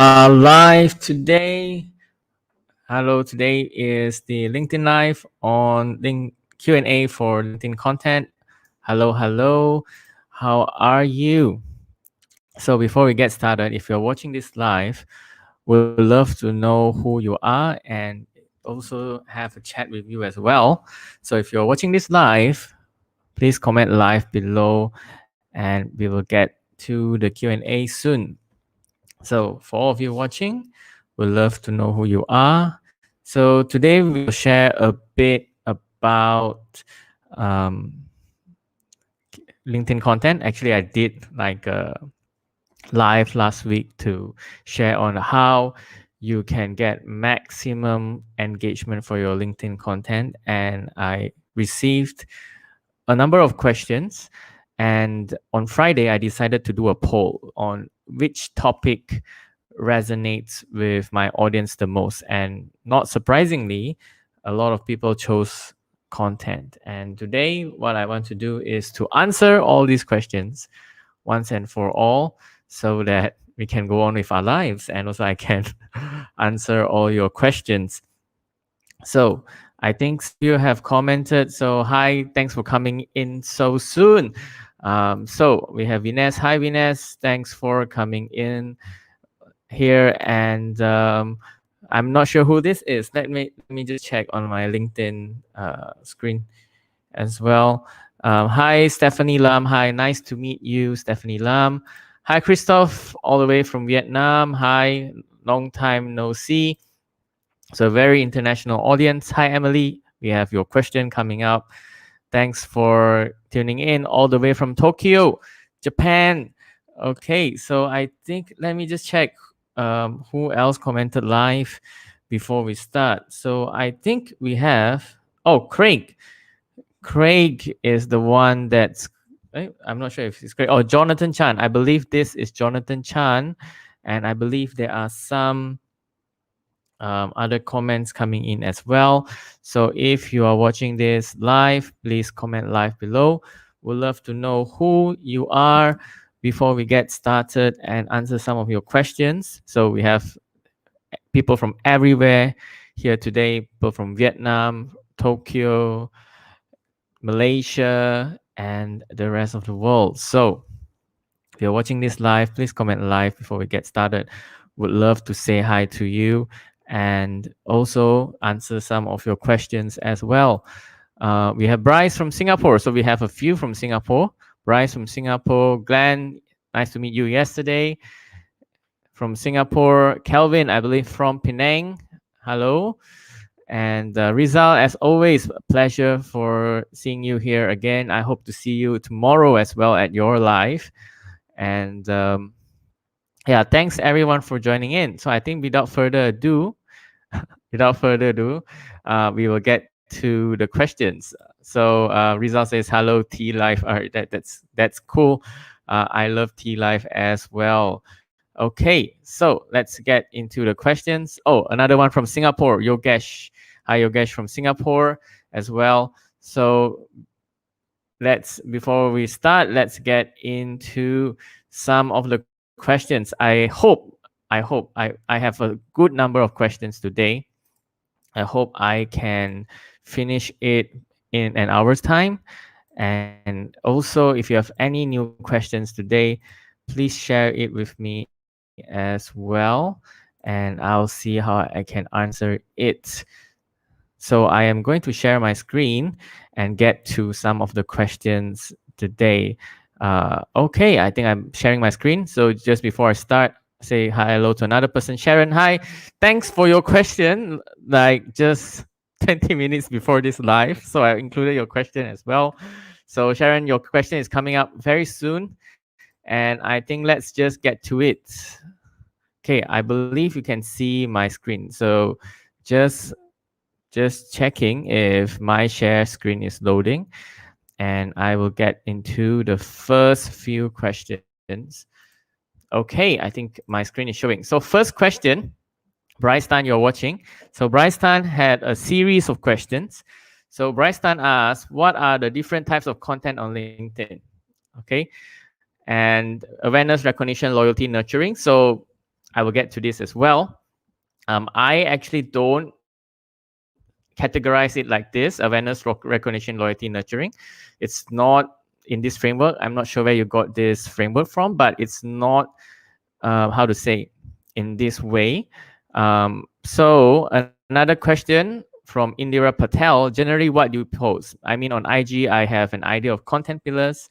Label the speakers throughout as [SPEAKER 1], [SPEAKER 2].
[SPEAKER 1] Live today. Hello, today is the LinkedIn Live on link Q&A for LinkedIn content. Hello, hello. How are you? So before we get started, if you're watching this live, we'd love to know who you are and also have a chat with you as well. So if you're watching this live, please comment live below and we will get to the Q&A soon. So for all of you watching, we'd love to know who you are. So today we will share a bit about LinkedIn content. Actually, I did like a live last week to share on how you can get maximum engagement for your LinkedIn content. And I received a number of questions. And on Friday, I decided to do a poll on which topic resonates with my audience the most. And not surprisingly, a lot of people chose content. And today, what I want to do is to answer all these questions once and for all so that we can go on with our lives. And also, I can answer all your questions. So, I think you have commented. So, hi, thanks for coming in so soon. So, we have Vines. Hi, Vines. Thanks for coming in here, and I'm not sure who this is. Let me just check on my LinkedIn screen as well. Hi, Stephanie Lam. Hi, nice to meet you, Stephanie Lam. Hi, Christoph, all the way from Vietnam. Hi, long time no see. So a very international audience. Hi, Emily. We have your question coming up. Thanks for tuning in all the way from Tokyo, Japan. Okay, so I think let me just check who else commented live before we start. So I think we have, Craig. Craig is the one that's, I'm not sure if it's Craig. Oh, Jonathan Chan. I believe this is Jonathan Chan. And I believe there are some other comments coming in as well. So if you are watching this live, please comment live below. We'd love to know who you are before we get started and answer some of your questions. So we have people from everywhere here today, people from Vietnam, Tokyo, Malaysia, and the rest of the world. So if you're watching this live, please comment live before we get started. Would love to say hi to you and also answer some of your questions as well. We have Bryce from Singapore. So we have a few from Singapore. Bryce from Singapore. Glenn, nice to meet you yesterday. From Singapore. Kelvin, I believe from Penang. Hello. And Rizal, as always, a pleasure for seeing you here again. I hope to see you tomorrow as well at your live. And yeah, thanks everyone for joining in. So I think without further ado, we will get to the questions. So Rizal says, hello, T Life. All right, that's cool. I love T Life as well. Okay, so let's get into the questions. Oh, another one from Singapore, Yogesh. Hi, Yogesh from Singapore as well. So before we start, let's get into some of the questions. I have a good number of questions today. I hope I can finish it in an hour's time. And also, if you have any new questions today, please share it with me as well. And I'll see how I can answer it. So I am going to share my screen and get to some of the questions today. Okay, I think I'm sharing my screen. So just before I start, say hi, hello to another person. Sharon, hi. Thanks for your question. Like just 20 minutes before this live. So I included your question as well. So Sharon, your question is coming up very soon. And I think let's just get to it. Okay, I believe you can see my screen. So just checking if my share screen is loading. And I will get into the first few questions. Okay, I think my screen is showing. So first question, Bryce Tan, you're watching. So Bryce Tan had a series of questions. So Bryce Tan asked, what are the different types of content on LinkedIn? Okay, and awareness, recognition, loyalty, nurturing. So I will get to this as well. I actually don't categorize it like this: awareness, recognition, loyalty, nurturing. It's not in this framework. I'm not sure where you got this framework from, but it's not, how to say, in this way. So another question from Indira Patel: generally, what do you post? I mean, on IG, I have an idea of content pillars.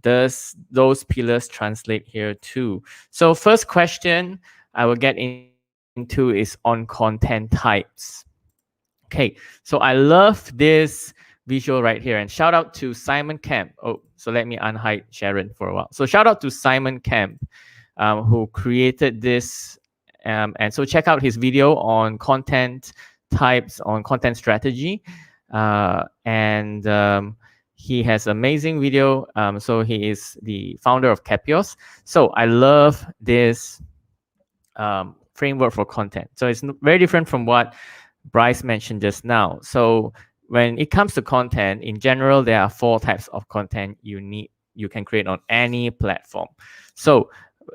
[SPEAKER 1] Does those pillars translate here too? So first question I will get into is on content types. Okay, so I love this visual right here, and shout out to Simon Camp. Oh, so let me unhide Sharon for a while. So shout out to Simon Camp, who created this. And so check out his video on content types, on content strategy. And he has amazing video. So he is the founder of Capios. So I love this framework for content. So it's very different from what Bryce mentioned just now. So when it comes to content, in general, there are 4 types of content you can create on any platform. So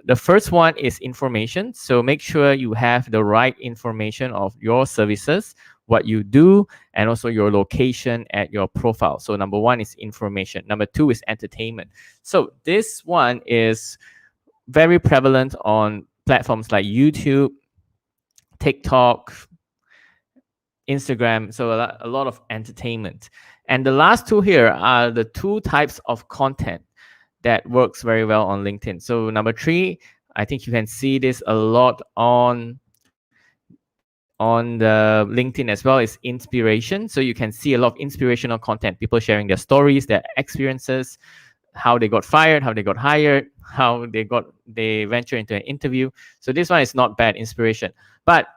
[SPEAKER 1] the first one is information. So make sure you have the right information of your services, what you do, and also your location at your profile. So number 1 is information. Number 2 is entertainment. So this one is very prevalent on platforms like YouTube, TikTok, Instagram. So a lot of entertainment. And the last 2 here are the 2 types of content that works very well on LinkedIn. So number 3, I think you can see this a lot on the LinkedIn as well, is inspiration. So you can see a lot of inspirational content, people sharing their stories, their experiences, how they got fired, how they got hired, how they venture into an interview. So this one is not bad inspiration. But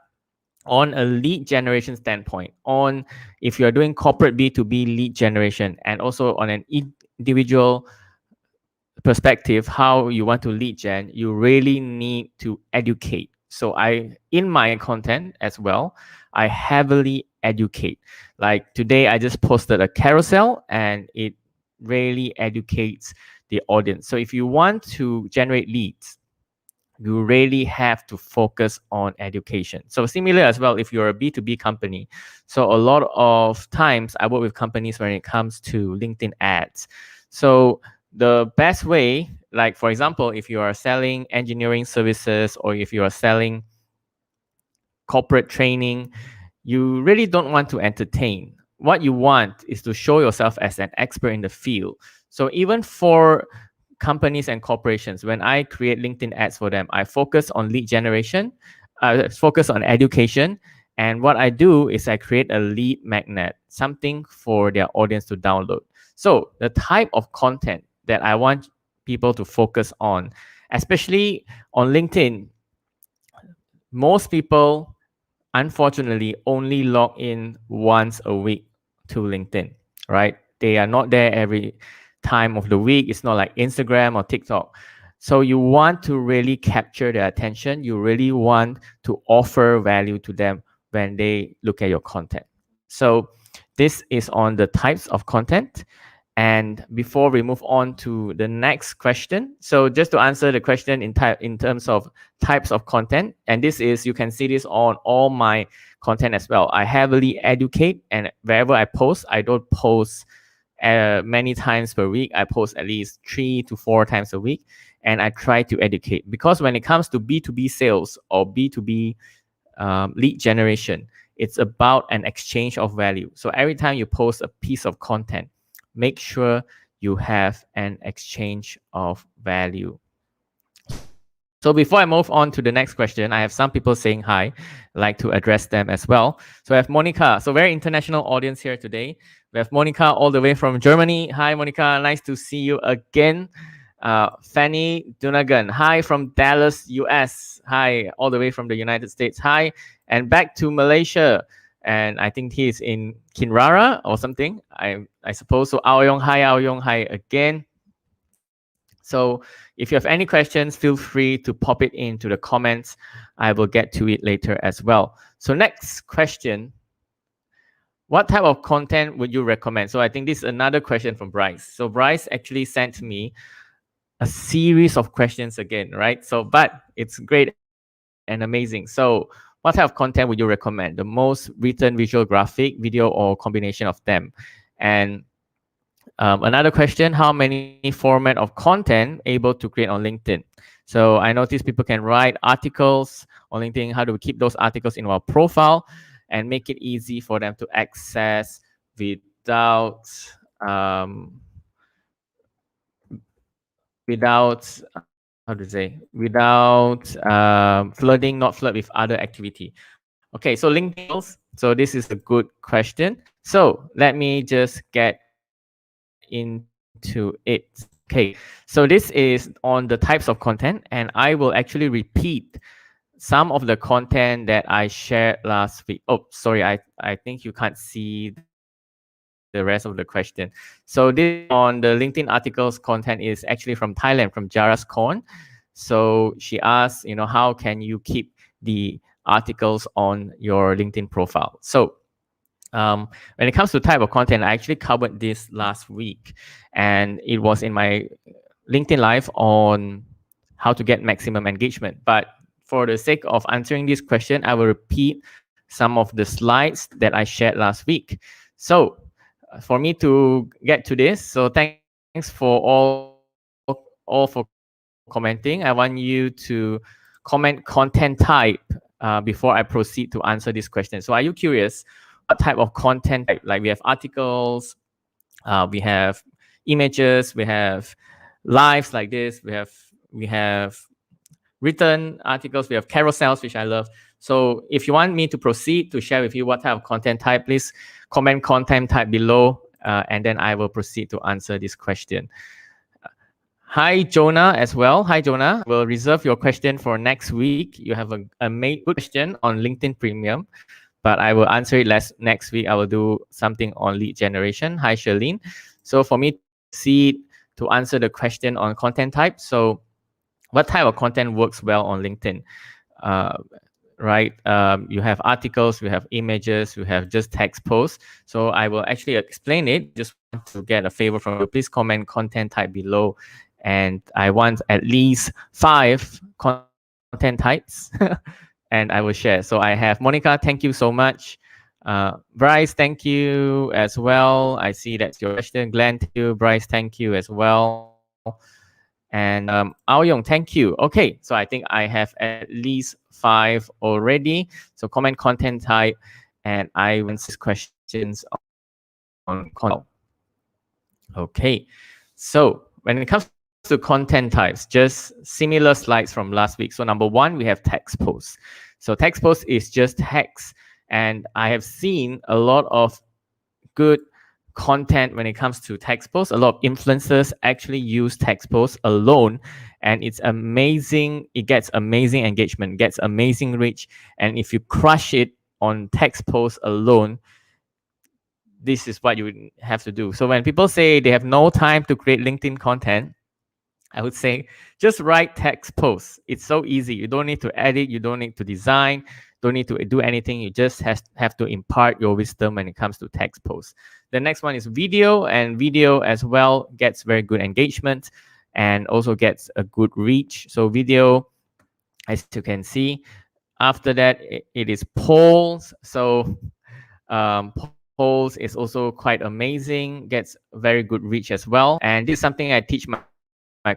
[SPEAKER 1] on a lead generation standpoint, if you're doing corporate B2B lead generation, and also on an individual perspective, how you want to lead gen, you really need to educate. So in my content as well, I heavily educate. Like today, I just posted a carousel, and it really educates the audience. So if you want to generate leads, you really have to focus on education. So similar as well, if you're a B2B company. So a lot of times I work with companies when it comes to LinkedIn ads. So the best way, like for example, if you are selling engineering services, or if you are selling corporate training, you really don't want to entertain. What you want is to show yourself as an expert in the field. So even for companies and corporations, when I create LinkedIn ads for them, I focus on lead generation, I focus on education, and what I do is I create a lead magnet, something for their audience to download. So the type of content that I want people to focus on, especially on LinkedIn, most people unfortunately only log in once a week to LinkedIn, right? They are not there every time of the week. It's not like Instagram or TikTok. So you want to really capture their attention. You really want to offer value to them when they look at your content. So this is on the types of content. And before we move on to the next question, so just to answer the question in terms of types of content, and this is, you can see this on all my content as well. I heavily educate, and wherever I post, I don't post many times per week. I post at least 3 to 4 times a week, and I try to educate, because when it comes to B2B sales or B2B lead generation, it's about an exchange of value. So every time you post a piece of content, make sure you have an exchange of value. So before I move on to the next question, I have some people saying hi. I'd like to address them as well. So I have Monica. So very international audience here today. We have Monica all the way from Germany. Hi, Monica. Nice to see you again. Fanny Dunagan. Hi from Dallas, US. Hi, all the way from the United States. Hi. And back to Malaysia. And I think he's in Kinrara or something. I suppose. So Aoyong, hi again. So if you have any questions, feel free to pop it into the comments. I will get to it later as well. So next question. What type of content would you recommend? So I think this is another question from Bryce. So Bryce actually sent me a series of questions again, right? So, but it's great as well. and amazing. So what type of content would you recommend? The most written, visual, graphic, video, or combination of them? And another question, how many format of content able to create on LinkedIn? So I noticed people can write articles on LinkedIn. How do we keep those articles in our profile and make it easy for them to access without um, without how to say, without flooding, not flood with other activity. Okay, so LinkedIn articles. So this is a good question. So let me just get into it. Okay, so this is on the types of content, and I will actually repeat some of the content that I shared last week. Oh, sorry, I think you can't see the rest of the question. So this on the LinkedIn articles content is actually from Thailand, from Jaras Korn. So she asked, how can you keep the articles on your LinkedIn profile? So when it comes to type of content, I actually covered this last week, and it was in my LinkedIn Live on how to get maximum engagement. But for the sake of answering this question, I will repeat some of the slides that I shared last week. So for me to get to this, so thanks for all for commenting. I want you to comment content type before I proceed to answer this question. So are you curious what type of content type? Like we have articles, we have images, we have lives like this, we have written articles, we have carousels, which I love. So if you want me to proceed to share with you what type of content type, please comment content type below, and then I will proceed to answer this question. Hi, Jonah, as well. Hi, Jonah. We'll reserve your question for next week. You have a good question on LinkedIn Premium, but I will answer it next week. I will do something on lead generation. Hi, Charlene. So for me to proceed to answer the question on content type. So what type of content works well on LinkedIn? Right? You have articles, you have images, you have just text posts. So I will actually explain it. Just want to get a favor from you. Please comment content type below. And I want at least 5 content types and I will share. So I have Monica, thank you so much. Bryce, thank you as well. I see that's your question. Glenn, thank you. Bryce, thank you as well. And Ao Yong, thank you. Okay, so I think I have at least 5 already. So comment content type, and I will answer questions on content. Okay, so when it comes to content types, just similar slides from last week. So number 1, we have text posts. So text post is just text, and I have seen a lot of good content when it comes to text posts. A lot of influencers actually use text posts alone, and it's amazing. It gets amazing engagement, gets amazing reach, and if you crush it on text posts alone, this is what you have to do. So when people say they have no time to create LinkedIn content, I would say just write text posts. It's so easy. You don't need to edit. You don't need to design. Don't need to do anything. You just have to impart your wisdom when it comes to text posts. The next one is video, and video as well gets very good engagement and also gets a good reach. So video, as you can see, after that, it is polls. So polls is also quite amazing, gets very good reach as well. And this is something I teach my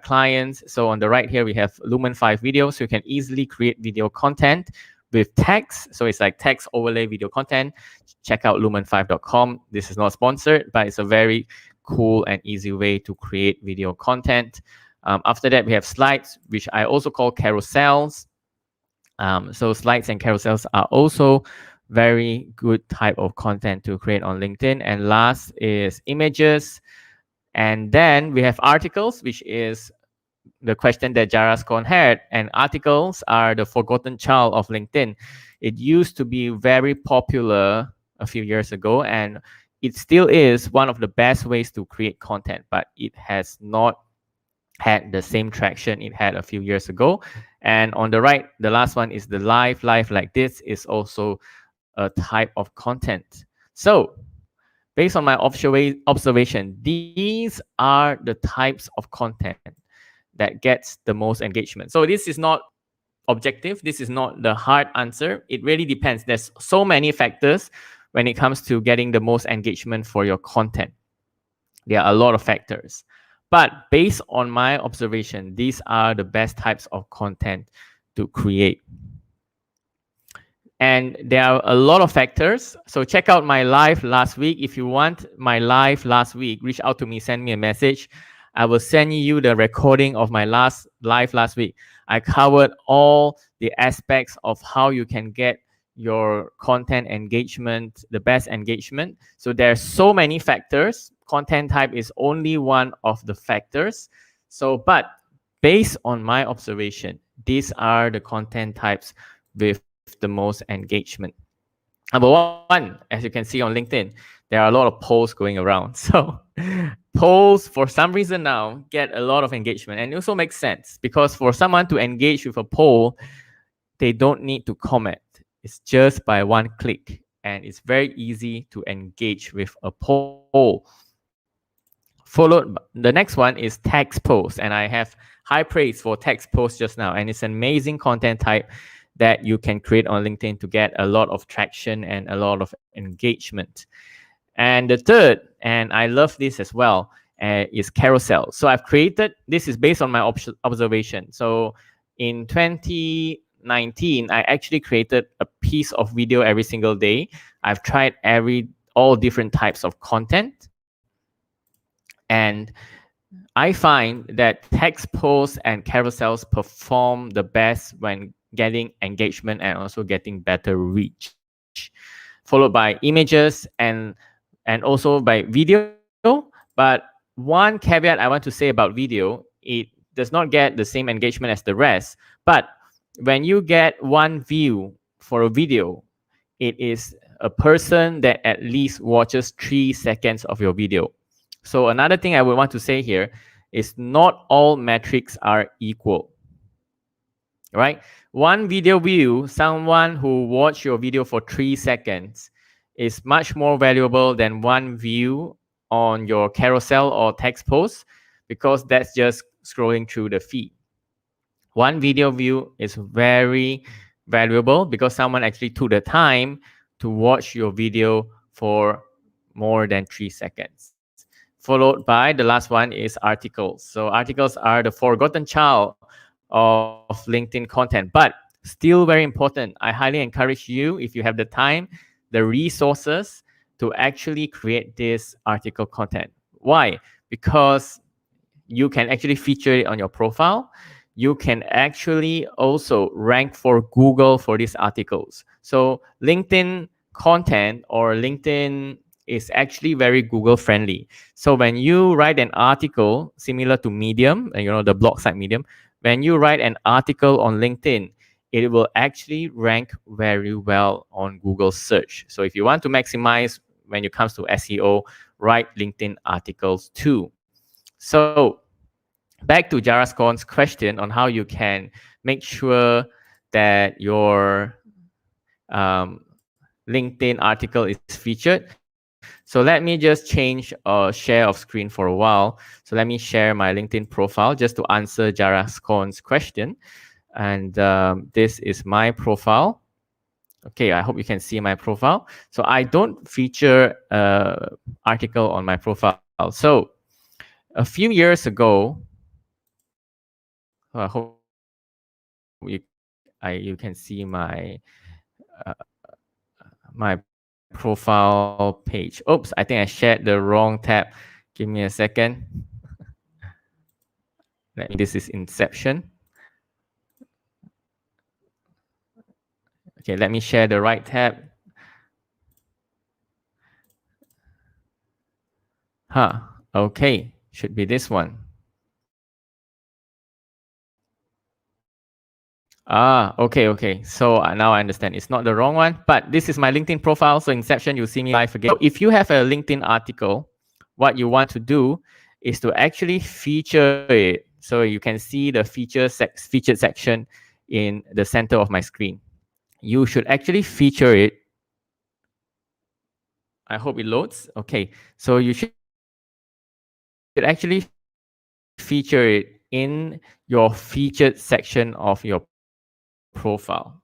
[SPEAKER 1] clients. So on the right here, we have Lumen 5 videos. So you can easily create video content with text. So it's like text overlay video content. Check out lumen5.com. This is not sponsored, but it's a very cool and easy way to create video content. After that, we have slides, which I also call carousels. So slides and carousels are also very good type of content to create on LinkedIn. And last is images. And then we have articles, which is the question that Jaras Korn had. And articles are the forgotten child of LinkedIn. It used to be very popular a few years ago, and it still is one of the best ways to create content, but it has not had the same traction it had a few years ago. And on the right, the last one is the live like this is also a type of content. So based on my observation, these are the types of content that gets the most engagement. So this is not objective. This is not the hard answer. It really depends. There's so many factors when it comes to getting the most engagement for your content. There are a lot of factors. But based on my observation, these are the best types of content to create. And there are a lot of factors. So check out my live last week. If you want my live last week, reach out to me, send me a message. I will send you the recording of my last live last week. I covered all the aspects of how you can get your content engagement, the best engagement. So there's so many factors. Content type is only one of the factors. So, but based on my observation, these are the content types with the most engagement. Number one, as you can see on LinkedIn, there are a lot of polls going around. So polls, for some reason now, get a lot of engagement. And it also makes sense because for someone to engage with a poll, they don't need to comment. It's just by one click. And it's very easy to engage with a poll. Followed, the next one is text post. And I have high praise for text post just now. And it's an amazing content type that you can create on LinkedIn to get a lot of traction and a lot of engagement. And the third, and I love this as well, is carousel. So I've created, this is based on my observation. So in 2019, I actually created a piece of video every single day. I've tried all different types of content. And I find that text posts and carousels perform the best when getting engagement and also getting better reach, followed by images and also by video. But one caveat I want to say about video, it does not get the same engagement as the rest. But when you get one view for a video, it is a person that at least watches 3 seconds of your video. So another thing I would want to say here is not all metrics are equal. Right? One video view, someone who watched your video for 3 seconds, is much more valuable than one view on your carousel or text post because that's just scrolling through the feed. One video view is very valuable because someone actually took the time to watch your video for more than 3 seconds. Followed by the last one is articles. So articles are the forgotten child of LinkedIn content, but still very important. I highly encourage you, if you have the time, the resources to actually create this article content. Why? Because you can actually feature it on your profile. You can actually also rank for Google for these articles. So LinkedIn content or LinkedIn is actually very Google friendly. So when you write an article similar to Medium, the blog site Medium, when you write an article on LinkedIn, it will actually rank very well on Google search. So if you want to maximize when it comes to SEO, write LinkedIn articles too. So back to Jarascon's question on how you can make sure that your LinkedIn article is featured. So let me just change share of screen for a while. So let me share my LinkedIn profile just to answer Jarascon's question. And this is my profile. Okay, I hope you can see my profile. So I don't feature article on my profile. So a few years ago, I hope you can see my profile page. Oops, I think I shared the wrong tab. Give me a second. This is Inception. Okay, let me share the right tab. Okay, should be this one. Okay. So now I understand. It's not the wrong one, but this is my LinkedIn profile. So Inception, you'll see me live again. So if you have a LinkedIn article, what you want to do is to actually feature it. So you can see the featured section in the center of my screen. You should actually feature it. I hope it loads. Okay, so you should actually feature it in your featured section of your profile. profile.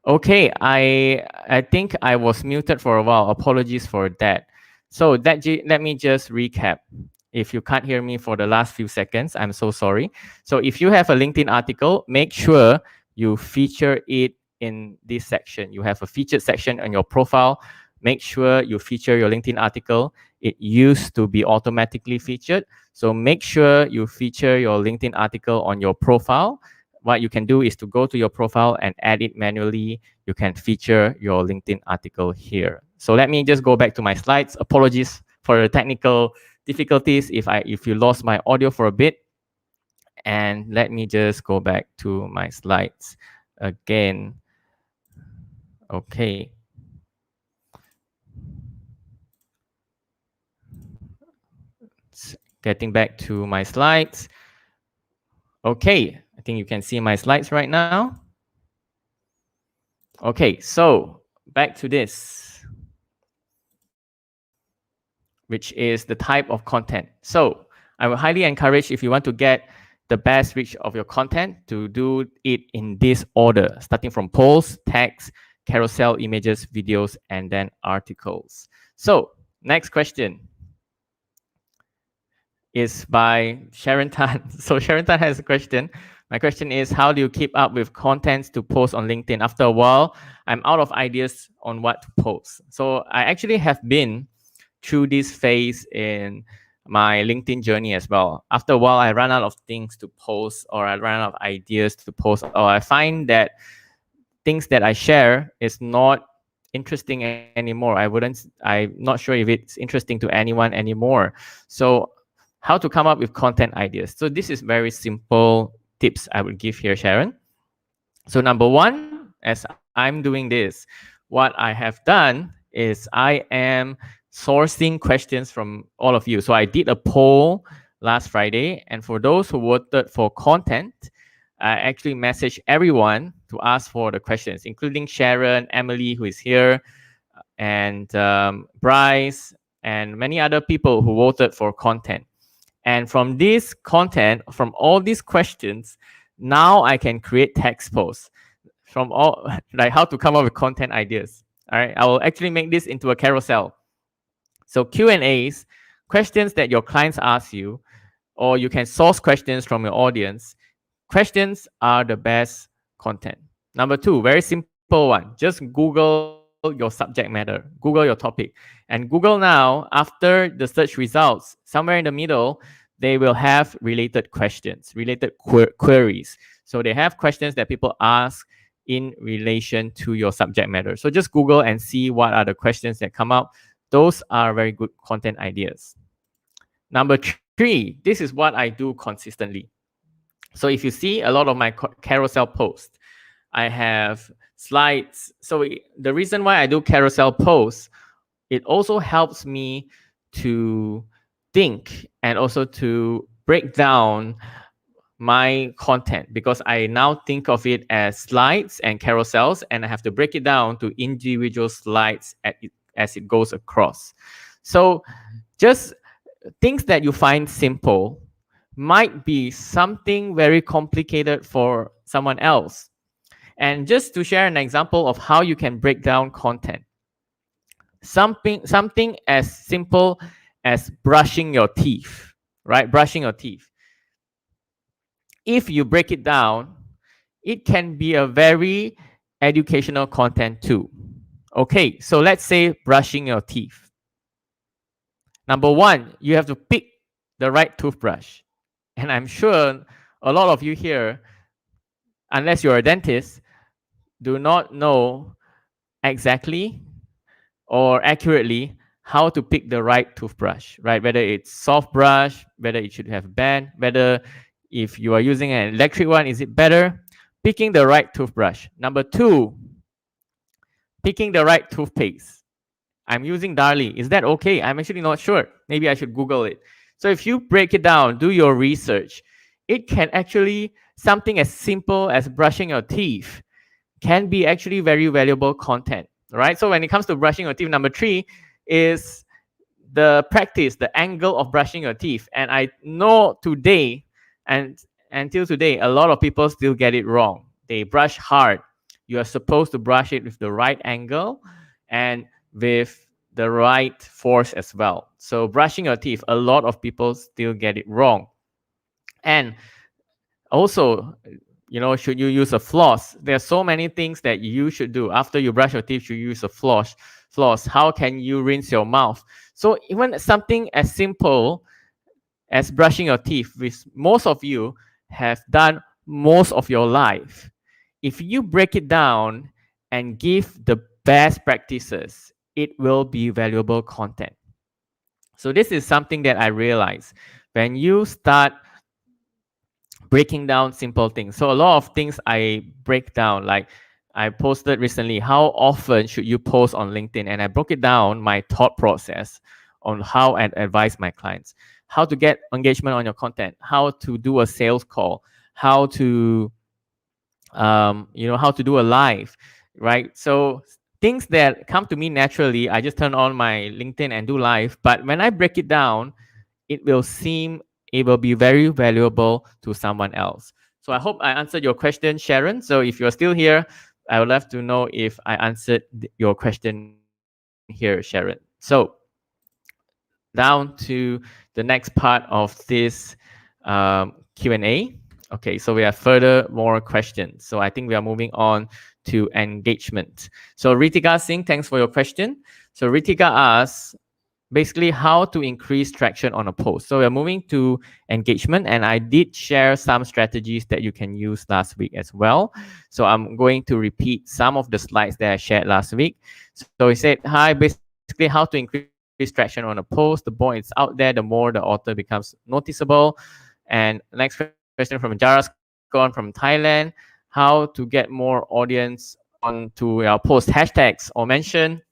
[SPEAKER 1] Okay, I think I was muted for a while. Apologies for that. So let me just recap. If you can't hear me for the last few seconds, I'm so sorry. So if you have a LinkedIn article, make sure you feature it in this section. You have a featured section on your profile. Make sure you feature your LinkedIn article. It used to be automatically featured. So make sure you feature your LinkedIn article on your profile. What you can do is to go to your profile and add it manually. You can feature your LinkedIn article here. So let me just go back to my slides. Apologies for the technical difficulties if you lost my audio for a bit. And let me just go back to my slides again. Okay. Getting back to my slides. Okay, I think you can see my slides right now. Okay, so back to this, which is the type of content. So I would highly encourage, if you want to get the best reach of your content, to do it in this order, starting from posts, text, carousel images, videos, and then articles. So next question is by Sharon Tan. So Sharon Tan has a question. My question is, how do you keep up with contents to post on LinkedIn? After a while, I'm out of ideas on what to post. So I actually have been through this phase in my LinkedIn journey as well. After a while, I run out of things to post, or I run out of ideas to post, or I find that things that I share is not interesting anymore. I'm not sure if it's interesting to anyone anymore. So how to come up with content ideas. So this is very simple tips I would give here, Sharon. So number one, as I'm doing this, what I have done is I am sourcing questions from all of you. So I did a poll last Friday, and for those who voted for content, I actually messaged everyone to ask for the questions, including Sharon, Emily, who is here, and Bryce, and many other people who voted for content. And from this content, from all these questions, now I can create text posts from all, like how to come up with content ideas. All right, I will actually make this into a carousel. So Q&As, questions that your clients ask you, or you can source questions from your audience. Questions are the best content. Number two, very simple one. Just Google your subject matter, Google your topic. And Google now, after the search results, somewhere in the middle, they will have related questions, related queries. So they have questions that people ask in relation to your subject matter. So just Google and see what are the questions that come up. Those are very good content ideas. Number three, this is what I do consistently. So if you see a lot of my carousel posts, I have slides. So the reason why I do carousel posts, it also helps me to think and also to break down my content, because I now think of it as slides and carousels, and I have to break it down to individual slides as it goes across. So just things that you find simple might be something very complicated for someone else. And just to share an example of how you can break down content, something as simple as brushing your teeth, right? Brushing your teeth. If you break it down, it can be a very educational content too. Okay, so let's say brushing your teeth. Number one, you have to pick the right toothbrush. And I'm sure a lot of you here, unless you're a dentist, do not know exactly or accurately how to pick the right toothbrush, right? Whether it's soft brush, whether it should have bend, whether if you are using an electric one, is it better? Picking the right toothbrush. Number two, picking the right toothpaste. I'm using Darlie. Is that okay? I'm actually not sure. Maybe I should Google it. So if you break it down, do your research, it can actually, something as simple as brushing your teeth can be actually very valuable content, right? So when it comes to brushing your teeth, number three is the practice, the angle of brushing your teeth. And I know today, and until today, a lot of people still get it wrong. They brush hard. You are supposed to brush it with the right angle and with the right force as well. So brushing your teeth, a lot of people still get it wrong. And also, should you use a floss? There are so many things that you should do after you brush your teeth. You use a floss. How can you rinse your mouth? So even something as simple as brushing your teeth, which most of you have done most of your life, if you break it down and give the best practices, it will be valuable content. So this is something that I realized when you start breaking down simple things. So a lot of things I break down, like I posted recently, how often should you post on LinkedIn? And I broke it down, my thought process on how I advise my clients, how to get engagement on your content, how to do a sales call, how to, how to do a live, right? So things that come to me naturally, I just turn on my LinkedIn and do live. But when I break it down, it will be very valuable to someone else. So I hope I answered your question, Sharon. So if you're still here, I would love to know if I answered your question here, Sharon. So down to the next part of this Q&A. Okay, so we have further more questions. So I think we are moving on to engagement. So Ritika Singh, thanks for your question. So Ritika asks, basically how to increase traction on a post. So we're moving to engagement, and I did share some strategies that you can use last week as well. So I'm going to repeat some of the slides that I shared last week. So he said, hi, basically how to increase traction on a post. The more it's out there, the more the author becomes noticeable. And next question from Jarascon from Thailand, how to get more audience onto your post, hashtags or mention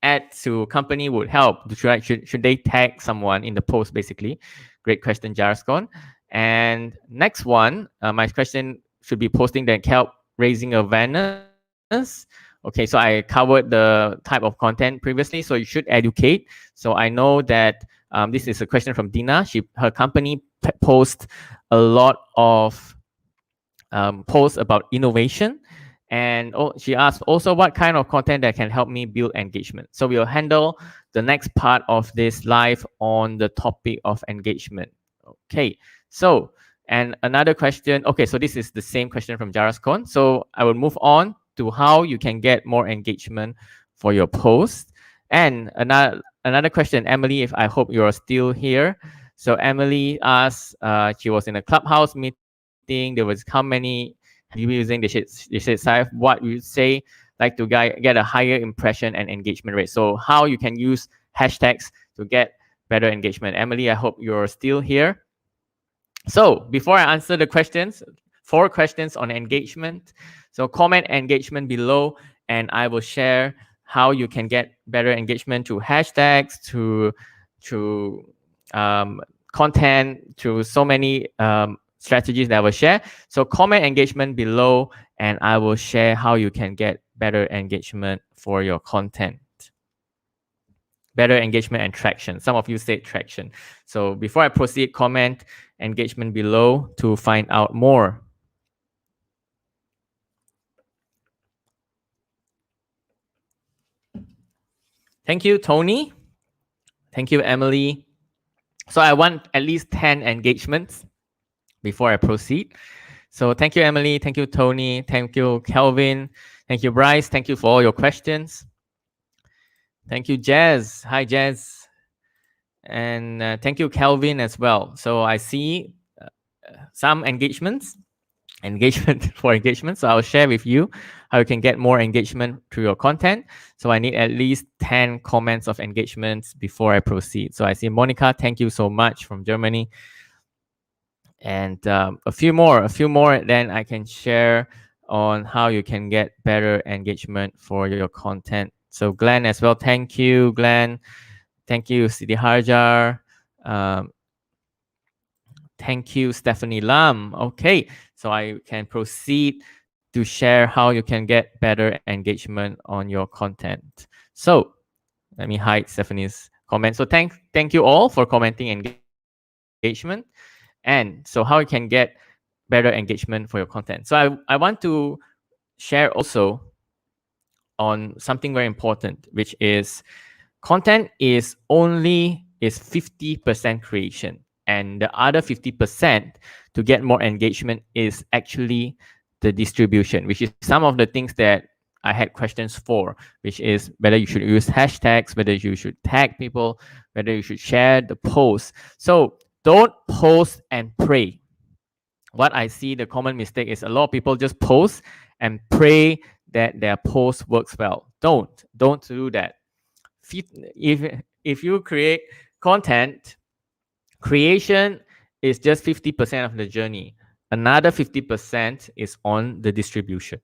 [SPEAKER 1] add to company would help. Should they tag someone in the post, basically? Great question, Jarascon. And next one, my question should be posting that help raising awareness. Okay, so I covered the type of content previously, so you should educate. So I know that this is a question from Dina. Her company posts a lot of posts about innovation. And she asked also what kind of content that can help me build engagement. So we'll handle the next part of this live on the topic of engagement. Okay, so and another question. Okay, so this is the same question from Jarascon. So I will move on to how you can get more engagement for your post. And another question, Emily, if I hope you are still here. So Emily asked, she was in a clubhouse meeting. There was how many you using they said Saif, what you say like to get a higher impression and engagement rate. So how you can use hashtags to get better engagement. Emily, I hope you're still here. So before I answer the questions, 4 questions on engagement. So comment engagement below and I will share how you can get better engagement through hashtags, through content, through so many strategies that I will share. So comment engagement below and I will share how you can get better engagement for your content. Better engagement and traction. Some of you said traction. So before I proceed, comment engagement below to find out more. Thank you, Tony. Thank you, Emily. So I want at least 10 engagements before I proceed. So thank you, Emily. Thank you, Tony. Thank you, Kelvin. Thank you, Bryce. Thank you for all your questions. Thank you, Jazz. Hi, Jazz. And thank you, Kelvin, as well. So I see some engagement for engagement. So I'll share with you how you can get more engagement through your content. So I need at least 10 comments of engagements before I proceed. So I see Monica, thank you so much from Germany. And a few more, then I can share on how you can get better engagement for your content. So Glenn as well, thank you, Glenn. Thank you, Sidi Harjar. Um, Thank you, Stephanie Lam. Okay, so I can proceed to share how you can get better engagement on your content. So let me hide Stephanie's comment. So thank you all for commenting engagement. And so how you can get better engagement for your content. So I want to share also on something very important, which is content is 50% creation, and the other 50% to get more engagement is actually the distribution, which is some of the things that I had questions for, which is whether you should use hashtags, whether you should tag people, whether you should share the post. So don't post and pray. What I see the common mistake is a lot of people just post and pray that their post works well. Don't do that. If you create content, creation is just 50% of the journey. Another 50% is on the distribution.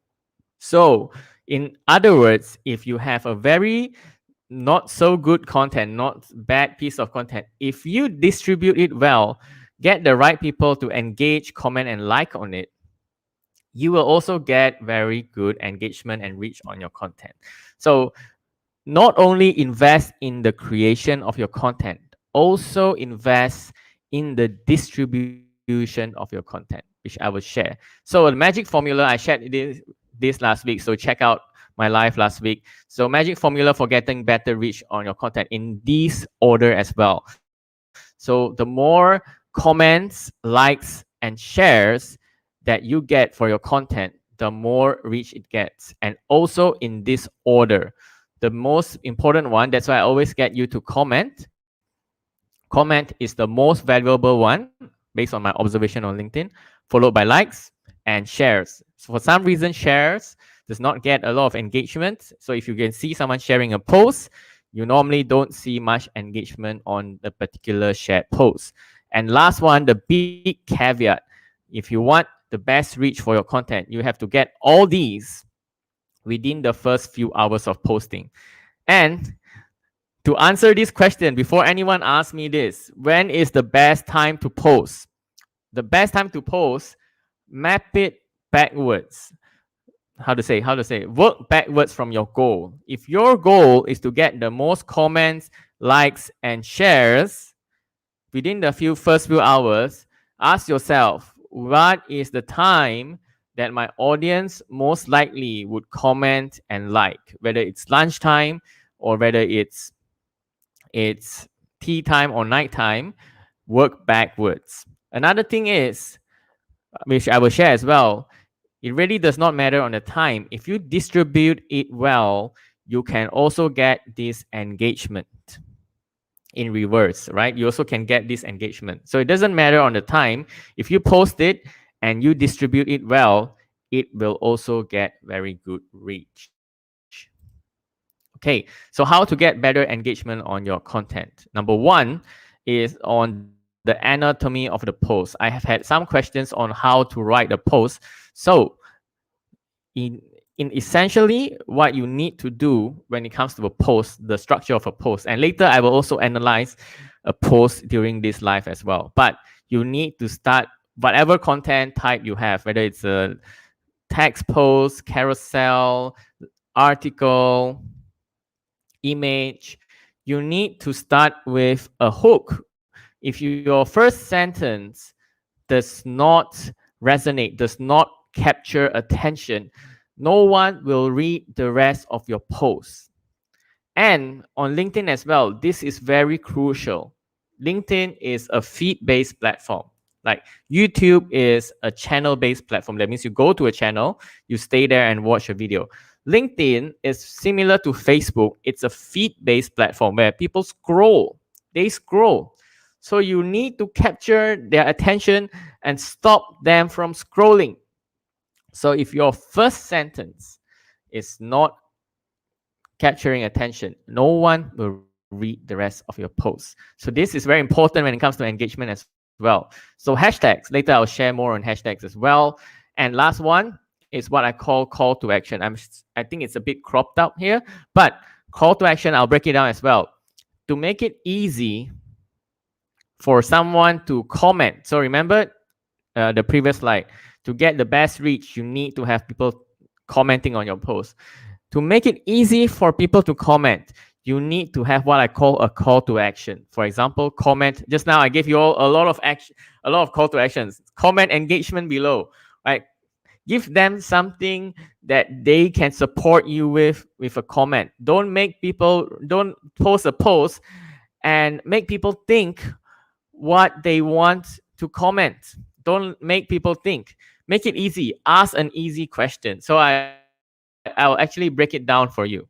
[SPEAKER 1] So, in other words, if you have a very not so good content, not bad piece of content, if you distribute it well, get the right people to engage, comment, and like on it, you will also get very good engagement and reach on your content. So not only invest in the creation of your content, also invest in the distribution of your content, which I will share. So the magic formula, I shared this last week. So check out my live last week. So magic formula for getting better reach on your content in this order as well. So the more comments, likes, and shares that you get for your content, the more reach it gets. And also in this order, the most important one, that's why I always get you to comment. Comment is the most valuable one based on my observation on LinkedIn, followed by likes and shares. So for some reason, shares does not get a lot of engagement. So if you can see someone sharing a post, you normally don't see much engagement on the particular shared post. And last one, the big caveat. If you want the best reach for your content, you have to get all these within the first few hours of posting. And to answer this question, before anyone asks me this, when is the best time to post? The best time to post, map it backwards. How to say? Work backwards from your goal. If your goal is to get the most comments, likes, and shares within the first few hours, ask yourself, what is the time that my audience most likely would comment and like? Whether it's lunchtime or whether it's tea time or night time, work backwards. Another thing is, which I will share as well, it really does not matter on the time. If you distribute it well, you can also get this engagement in reverse, right? You also can get this engagement. So it doesn't matter on the time. If you post it and you distribute it well, it will also get very good reach. Okay, so how to get better engagement on your content? Number one is on the anatomy of the post. I have had some questions on how to write a post. So in essentially what you need to do when it comes to a post, the structure of a post, and later I will also analyze a post during this live as well. But you need to start whatever content type you have, whether it's a text post, carousel, article, image, you need to start with a hook. If your first sentence does not resonate, does not capture attention, no one will read the rest of your post. And on LinkedIn as well, this is very crucial. LinkedIn is a feed-based platform. Like YouTube is a channel-based platform. That means you go to a channel, you stay there and watch a video. LinkedIn is similar to Facebook. It's a feed-based platform where people scroll. They scroll. So you need to capture their attention and stop them from scrolling. So if your first sentence is not capturing attention, no one will read the rest of your posts. So this is very important when it comes to engagement as well. So hashtags, later I'll share more on hashtags as well. And last one is what I call to action. I think it's a bit cropped out here, but call to action, I'll break it down as well. To make it easy for someone to comment. So remember the previous slide. To get the best reach, you need to have people commenting on your post. To make it easy for people to comment, you need to have what I call a call to action. For example, comment. Just now I gave you all a lot of action, a lot of call to actions. Comment engagement below, right? Give them something that they can support you with a comment. Don't post a post and make people think what they want to comment. Don't make people think. Make it easy. Ask an easy question. So I'll actually break it down for you.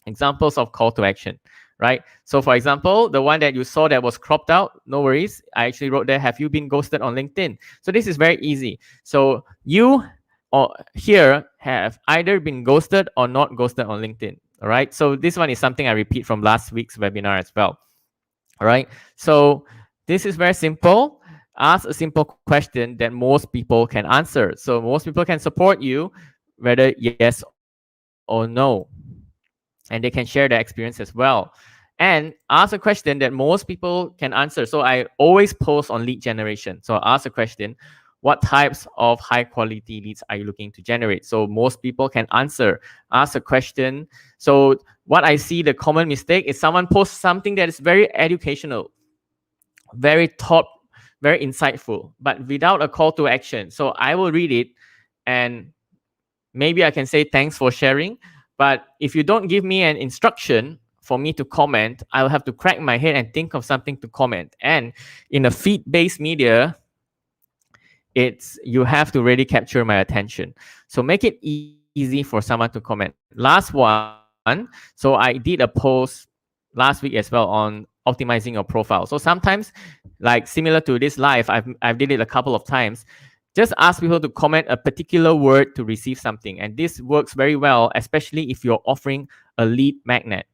[SPEAKER 1] Examples of call to action, right? So for example, the one that you saw that was cropped out, no worries. I actually wrote there, have you been ghosted on LinkedIn? So this is very easy. So you here have either been ghosted or not ghosted on LinkedIn. All right. So this one is something I repeat from last week's webinar as well. All right. So this is very simple. Ask a simple question that most people can answer. So most people can support you, whether yes or no. And they can share their experience as well. And ask a question that most people can answer. So I always post on lead generation. So ask a question, what types of high quality leads are you looking to generate? So most people can answer. Ask a question. So what I see the common mistake is someone posts something that is very educational, very insightful, but without a call to action. So I will read it and maybe I can say thanks for sharing. But if you don't give me an instruction for me to comment, I'll have to crack my head and think of something to comment. And in a feed-based media, you have to really capture my attention. So make it easy for someone to comment. Last one, so I did a post last week as well on optimizing your profile. So sometimes, like similar to this live, I've did it a couple of times. Just ask people to comment a particular word to receive something. And this works very well, especially if you're offering a lead magnet.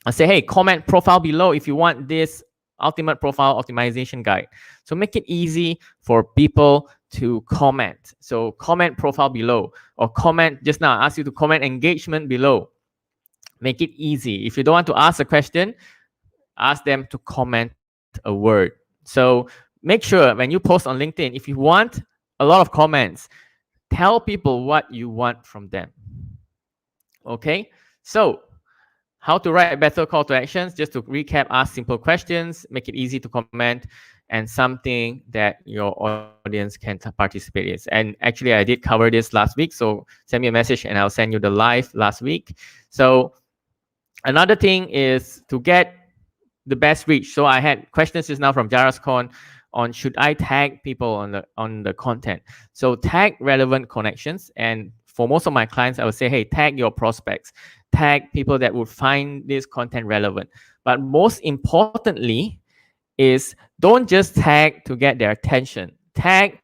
[SPEAKER 1] I say, hey, comment profile below if you want this ultimate profile optimization guide. So make it easy for people to comment. So comment profile below, or comment, just now I asked you to comment engagement below. Make it easy. If you don't want to ask a question, ask them to comment a word. So make sure when you post on LinkedIn, if you want a lot of comments, tell people what you want from them. Okay, so how to write better call to actions. Just to recap, ask simple questions, make it easy to comment, and something that your audience can participate in. And actually, I did cover this last week, so send me a message and I'll send you the live last week. So another thing is to get the best reach. So I had questions just now from Jarascon on should I tag people on the content. So tag relevant connections, and for most of my clients, I would say, hey, tag your prospects, tag people that would find this content relevant. But most importantly is don't just tag to get their attention. Tag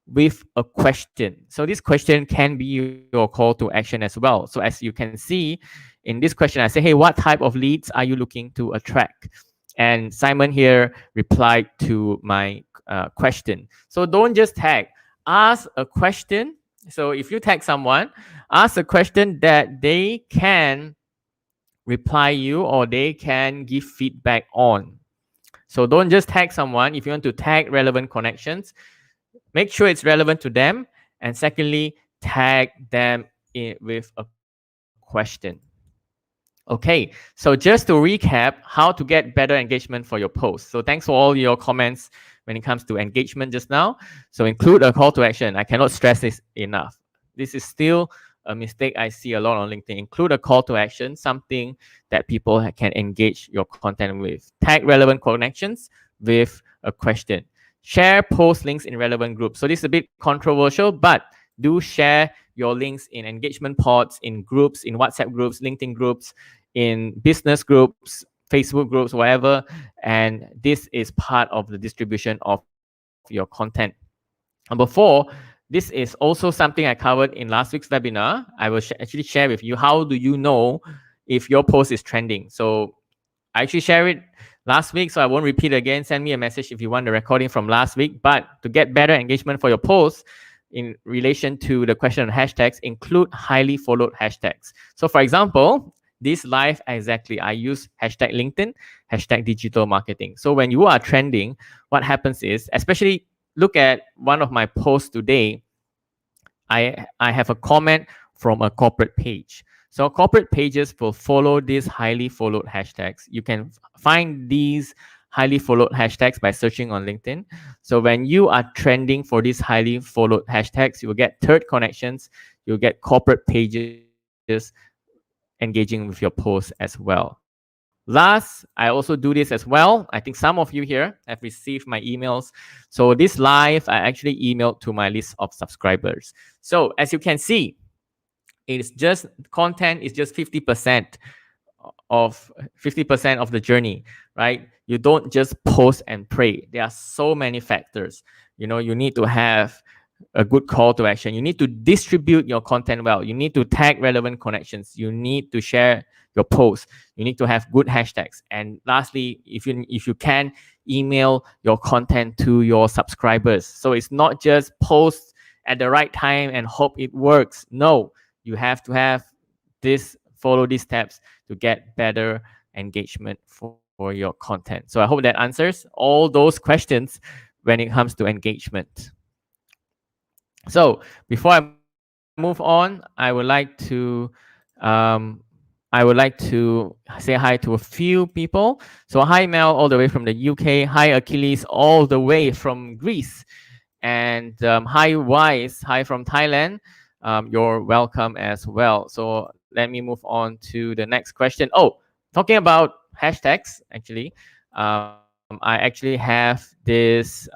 [SPEAKER 1] with a question. So this question can be your call to action as well. So as you can see in this question, I say, hey, what type of leads are you looking to attract? And Simon here replied to my question. So don't just tag, ask a question. So if you tag someone, ask a question that they can reply you or they can give feedback on. So don't just tag someone. If you want to tag relevant connections, make sure it's relevant to them. And secondly, tag them with a question. Okay, so just to recap how to get better engagement for your posts. So thanks for all your comments when it comes to engagement just now. So include a call to action. I cannot stress this enough. This is still a mistake I see a lot on LinkedIn. Include a call to action, something that people can engage your content with. Tag relevant connections with a question. share post links in relevant groups. So this is a bit controversial, but do share your links in engagement pods, in groups, in WhatsApp groups, LinkedIn groups, in business groups, Facebook groups, whatever. And this is part of the distribution of your content. Number four, this is also something I covered in last week's webinar. I will actually share with you how do you know if your post is trending. So I actually shared it last week, so I won't repeat again. Send me a message if you want the recording from last week. But to get better engagement for your posts in relation to the question on hashtags, include highly followed hashtags. So for example, this live exactly, I use hashtag LinkedIn, hashtag digital marketing. So when you are trending, what happens is, especially look at one of my posts today, I have a comment from a corporate page. So corporate pages will follow these highly followed hashtags. You can find these highly followed hashtags by searching on LinkedIn. So when you are trending for these highly followed hashtags, you will get third connections, you'll get corporate pages engaging with your posts as well. Last, I also do this as well. I think some of you here have received my emails. So this live, I actually emailed to my list of subscribers. So as you can see, it's just content is just 50% of 50% of the journey, right? You don't just post and pray. There are so many factors. You need to have a good call to action. You need to distribute your content well. You need to tag relevant connections. You need to share your posts. You need to have good hashtags. And lastly, if you can, email your content to your subscribers. So it's not just post at the right time and hope it works. No, you have to have follow these steps to get better engagement for your content. So I hope that answers all those questions when it comes to engagement. So before I move on, I would like to say hi to a few people. So hi Mel, all the way from the UK. Hi Achilles, all the way from Greece. And hi Wise, hi from Thailand. You're welcome as well. So let me move on to the next question. Oh, talking about hashtags, actually, I actually have this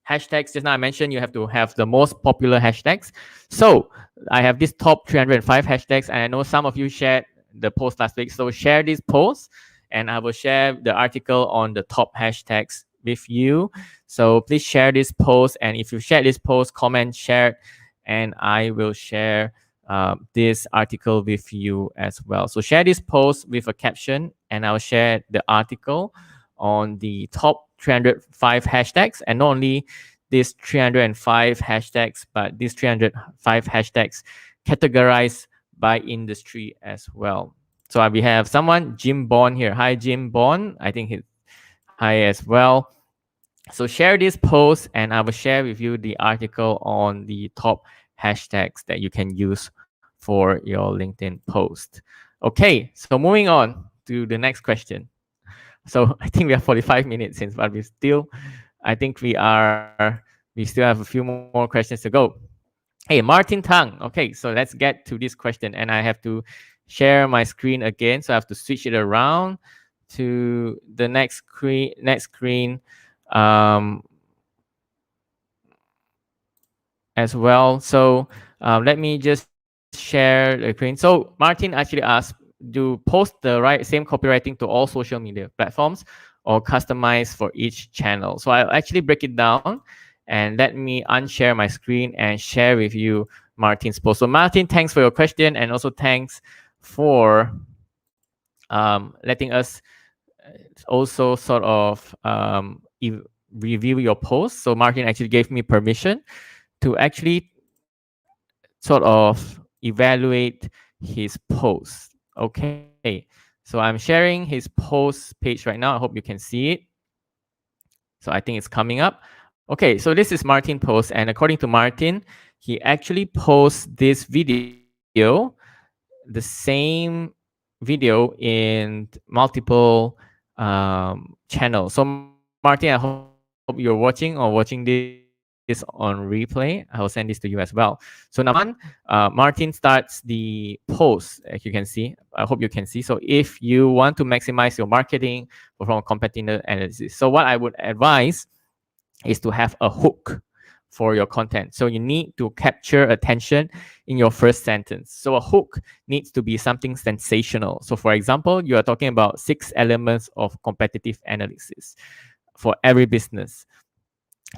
[SPEAKER 1] hashtags. Just now I mentioned you have to have the most popular hashtags. So I have this top 305 hashtags, and I know some of you shared the post last week. So share this post, and I will share the article on the top hashtags with you. So please share this post, and if you share this post, comment, share it, and I will share this article with you as well. So share this post with a caption, and I'll share the article on the top 305 hashtags, and not only these 305 hashtags, but these 305 hashtags categorized by industry as well. So we have someone, Jim Bond here. Hi, Jim Bond. I think he's hi as well. So share this post, and I will share with you the article on the top hashtags that you can use for your LinkedIn post. Okay, so moving on to the next question. So I think we have 45 minutes since, but I think we still have a few more questions to go. Hey, Martin Tang. Okay, so let's get to this question, and I have to share my screen again. So I have to switch it around to the next screen as well. So let me just share the screen. So Martin actually asked, do post the same copywriting to all social media platforms or customize for each channel? So I'll actually break it down, and let me unshare my screen and share with you Martin's post. So Martin, thanks for your question, and also thanks for letting us also sort of review your post. So Martin actually gave me permission to actually sort of evaluate his post. Okay, so I'm sharing his post page right now. I hope you can see it. So I think it's coming up. Okay, so this is Martin post, and according to Martin, he actually posts this video, the same video in multiple channels. So Martin, I hope you're watching this on replay. I will send this to you as well. So number one, Martin starts the post, as you can see. I hope you can see. So if you want to maximize your marketing from competitor analysis, so what I would advise is to have a hook for your content. So you need to capture attention in your first sentence. So a hook needs to be something sensational. So for example, you are talking about 6 elements of competitive analysis for every business.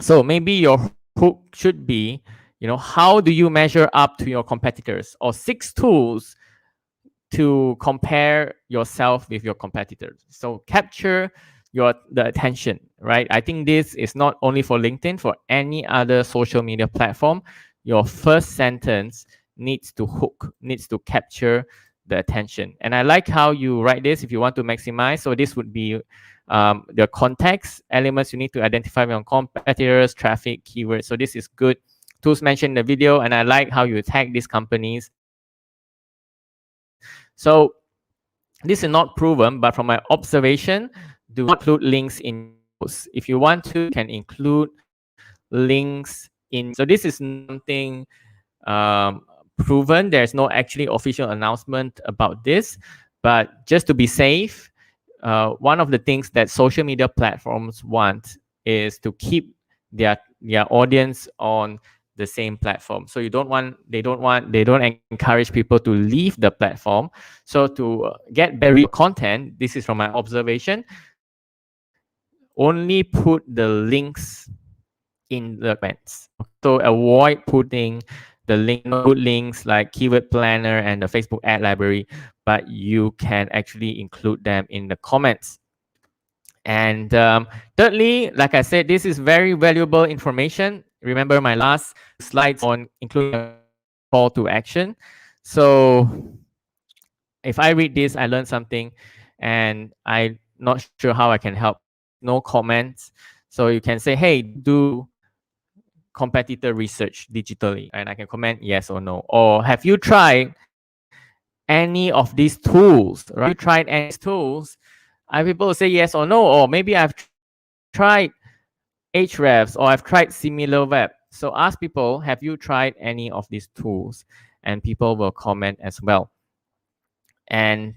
[SPEAKER 1] So maybe your hook should be, how do you measure up to your competitors, or 6 tools to compare yourself with your competitors. So capture the attention, right? I think this is not only for LinkedIn, for any other social media platform. Your first sentence needs to hook, needs to capture the attention. And I like how you write this if you want to maximize. So this would be the context elements you need to identify on competitors, traffic, keywords. So this is good. Tools mentioned in the video, and I like how you tag these companies. So this is not proven, but from my observation, do not include links in your posts. If you want to, you can include links in. So this is not something proven. There's no actually official announcement about this, but just to be safe, one of the things that social media platforms want is to keep their audience on the same platform. So they don't encourage people to leave the platform. So to get better content, this is from my observation, only put the links in the comments. So avoid putting the link, not good links like keyword planner and the Facebook ad library, but you can actually include them in the comments. And thirdly, like I said, this is very valuable information. Remember my last slides on including a call to action. So if I read this, I learned something, and I'm not sure how I can help. There's no comments. So you can say, hey, do competitor research digitally, and I can comment yes or no. Or have you tried any of these tools, right? Have you tried any of these tools? People say yes or no, or maybe I've tried Ahrefs, or I've tried SimilarWeb. So ask people, have you tried any of these tools? And people will comment as well. And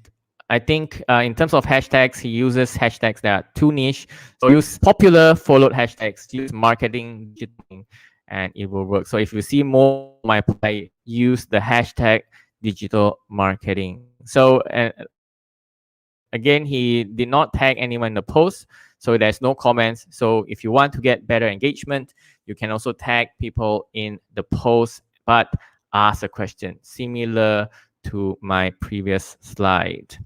[SPEAKER 1] I think in terms of hashtags, he uses hashtags that are too niche. So use popular followed hashtags, use marketing, digital, and it will work. So if you see more of my posts, I use the hashtag digital marketing. So again, he did not tag anyone in the post, so there's no comments. So if you want to get better engagement, you can also tag people in the post, but ask a question similar to my previous slide.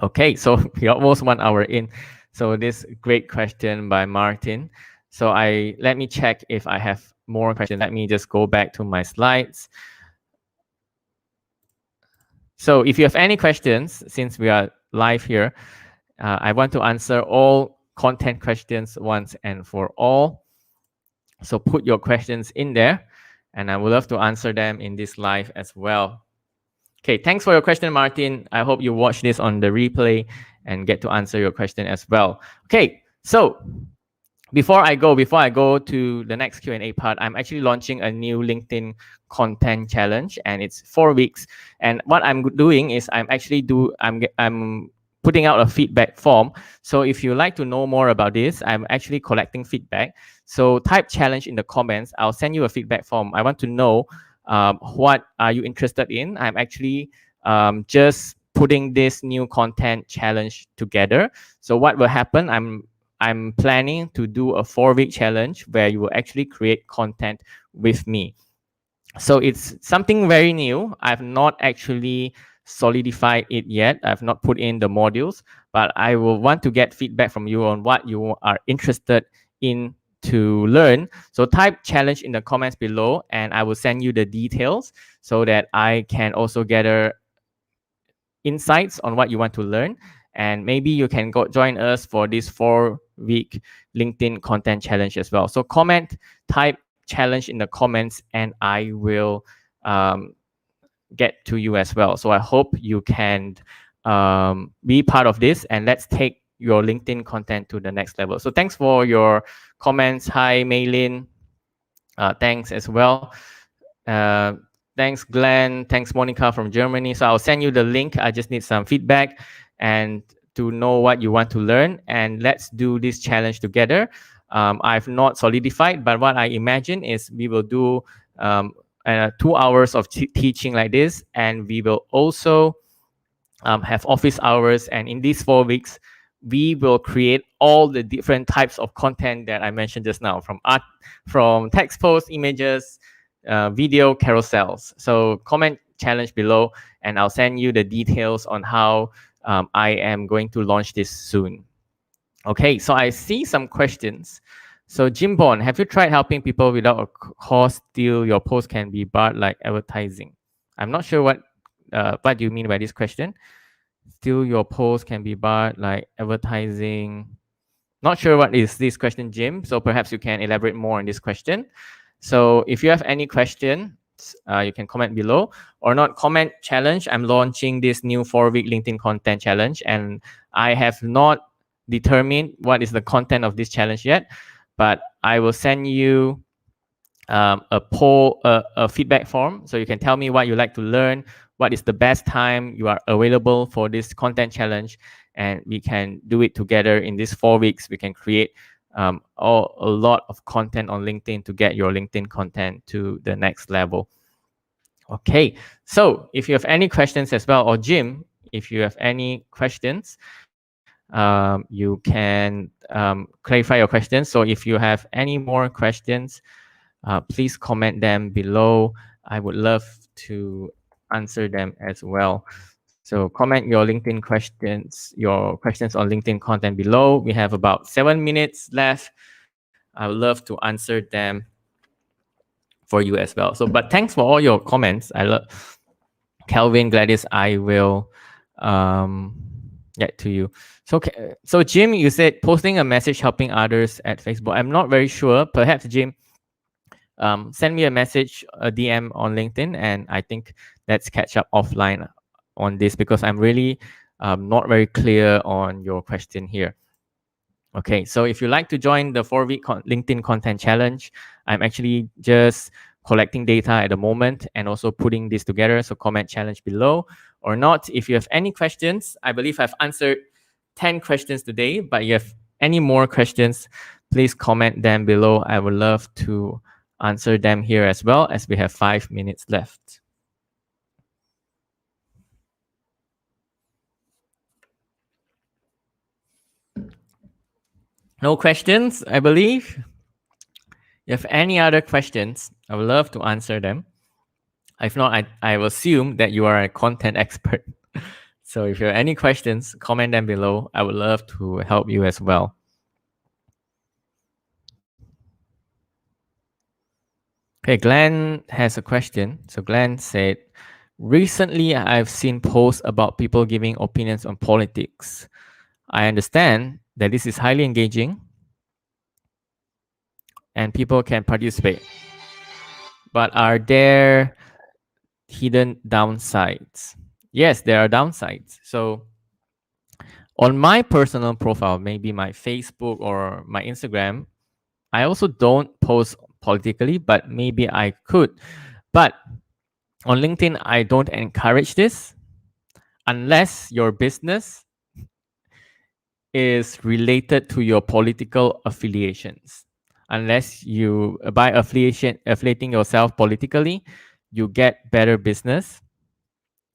[SPEAKER 1] Okay, so we're almost 1 hour in. So this great question by Martin. So let me check if I have more questions. Let me just go back to my slides. So if you have any questions, since we are live here, I want to answer all content questions once and for all. So put your questions in there, and I would love to answer them in this live as well. Okay, thanks for your question, Martin. I hope you watch this on the replay and get to answer your question as well. Okay, so before I go to the next Q&A part, I'm actually launching a new LinkedIn content challenge, and it's 4 weeks. And what I'm doing is I'm putting out a feedback form. So if you like to know more about this, I'm actually collecting feedback. So type challenge in the comments. I'll send you a feedback form. I want to know what are you interested in. I'm actually just putting this new content challenge together. So what will happen? I'm planning to do a 4-week challenge where you will actually create content with me. So it's something very new. I've not actually solidified it yet. I've not put in the modules, but I will want to get feedback from you on what you are interested in to learn. So type challenge in the comments below, and I will send you the details so that I can also gather insights on what you want to learn. And maybe you can join us for this 4-week LinkedIn content challenge as well. So type challenge in the comments, and I will get to you as well. So I hope you can be part of this, and let's take your LinkedIn content to the next level. So thanks for your comments. Hi, Maylin. Thanks as well. Thanks, Glenn. Thanks, Monica from Germany. So I'll send you the link. I just need some feedback and to know what you want to learn. And let's do this challenge together. I've not solidified, but what I imagine is we will do 2 hours of teaching like this, and we will also have office hours. And in these 4 weeks, we will create all the different types of content that I mentioned just now, from art, from text posts, images, video, carousels. So comment challenge below, and I'll send you the details on how I am going to launch this soon. Okay, so I see some questions. So Jim Bond, have you tried helping people without a cost till your post can be barred like advertising? I'm not sure what do you mean by this question. Still your post can be barred like advertising. Not sure what is this question, Jim. So perhaps you can elaborate more on this question. So if you have any questions, you can comment below, or not comment challenge. I'm launching this new 4-week LinkedIn content challenge, and I have not determined what is the content of this challenge yet, but I will send you a poll, a feedback form, so you can tell me what you like to learn, what is the best time you are available for this content challenge, and we can do it together in these 4 weeks. We can create a lot of content on LinkedIn to get your LinkedIn content to the next level. Okay, so if you have any questions as well, or Jim, if you have any questions, you can clarify your questions. So if you have any more questions, please comment them below. I would love to answer them as well. So comment your LinkedIn questions, your questions on LinkedIn content below. We have about 7 minutes left. I would love to answer them for you as well. So, but thanks for all your comments. I love Calvin, Gladys. I will get to you. So Jim, you said posting a message helping others at Facebook. I'm not very sure. Perhaps Jim, send me a message, a DM on LinkedIn, and I think let's catch up offline on this, because I'm really not very clear on your question here. Okay, so if you like to join the 4-week LinkedIn content challenge, I'm actually just collecting data at the moment and also putting this together. So comment challenge below, or not. If you have any questions, I believe I've answered 10 questions today, but you have any more questions, please comment them below. I would love to answer them here as well, as we have 5 minutes left. No questions, I believe. If you have any other questions, I would love to answer them. If not, I will assume that you are a content expert. So if you have any questions, comment them below. I would love to help you as well. Okay, Glenn has a question. So Glenn said, recently I've seen posts about people giving opinions on politics. I understand that this is highly engaging and people can participate. But are there hidden downsides? Yes, there are downsides. So on my personal profile, maybe my Facebook or my Instagram, I also don't post politically, but maybe I could. But on LinkedIn, I don't encourage this unless your business is related to your political affiliations. Unless you, by affiliating yourself politically, you get better business.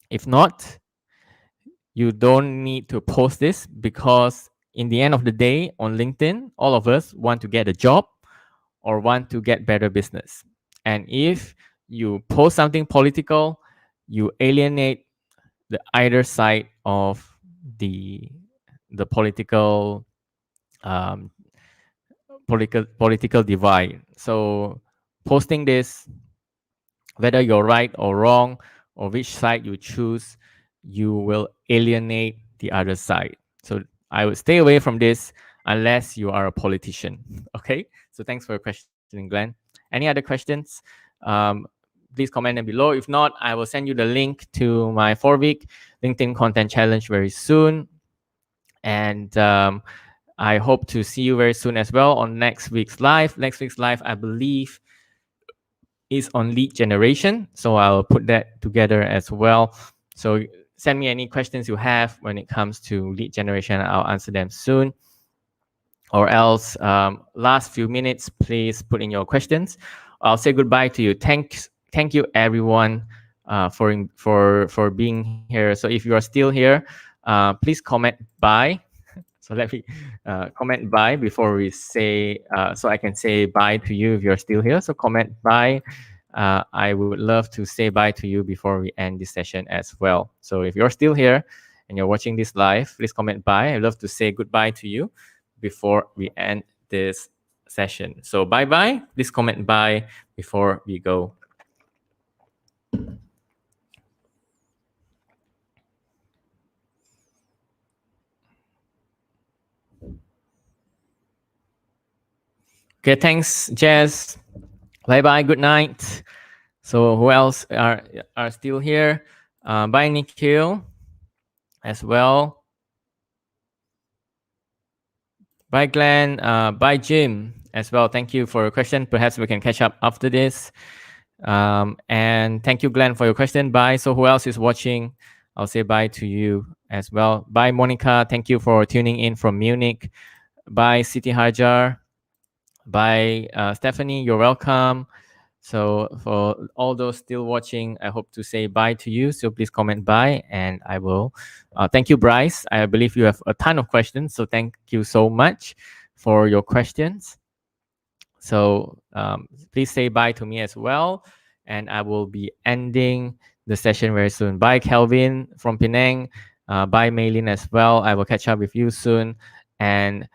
[SPEAKER 1] If not, you don't need to post this, because in the end of the day on LinkedIn, all of us want to get a job or want to get better business. And if you post something political, you alienate the either side of the political political divide. So posting this, whether you're right or wrong, or which side you choose, you will alienate the other side. So I would stay away from this unless you are a politician. Okay, so thanks for your question, Glenn. Any other questions? Please comment them below. If not, I will send you the link to my 4-week LinkedIn content challenge very soon. And I hope to see you very soon as well on next week's live. Next week's live, I believe, is on lead generation. So I'll put that together as well. So send me any questions you have when it comes to lead generation. I'll answer them soon. or else last few minutes, please put in your questions. I'll say goodbye to you. Thank you everyone for being here. So if you are still here, please comment bye. So let me comment bye before we say, so I can say bye to you if you're still here. So comment bye. I would love to say bye to you before we end this session as well. So if you're still here and you're watching this live, please comment bye. I'd love to say goodbye to you before we end this session. So bye bye. Please comment bye before we go. Okay, thanks, Jazz. Bye bye. Good night. So who else are still here? Bye, Nikhil, as well. Bye, Glenn. Bye, Jim, as well. Thank you for your question. Perhaps we can catch up after this. And thank you, Glenn, for your question. Bye. So who else is watching? I'll say bye to you as well. Bye, Monica. Thank you for tuning in from Munich. Bye, Siti Hajar. Bye, Stephanie. You're welcome. So for all those still watching, I hope to say bye to you. So please comment bye, and I will. Thank you, Bryce. I believe you have a ton of questions. So thank you so much for your questions. So please say bye to me as well. And I will be ending the session very soon. Bye, Kelvin from Penang. Bye, Maylin as well. I will catch up with you soon. And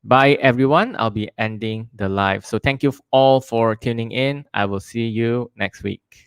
[SPEAKER 1] bye, everyone. I'll be ending the live. So thank you all for tuning in. I will see you next week.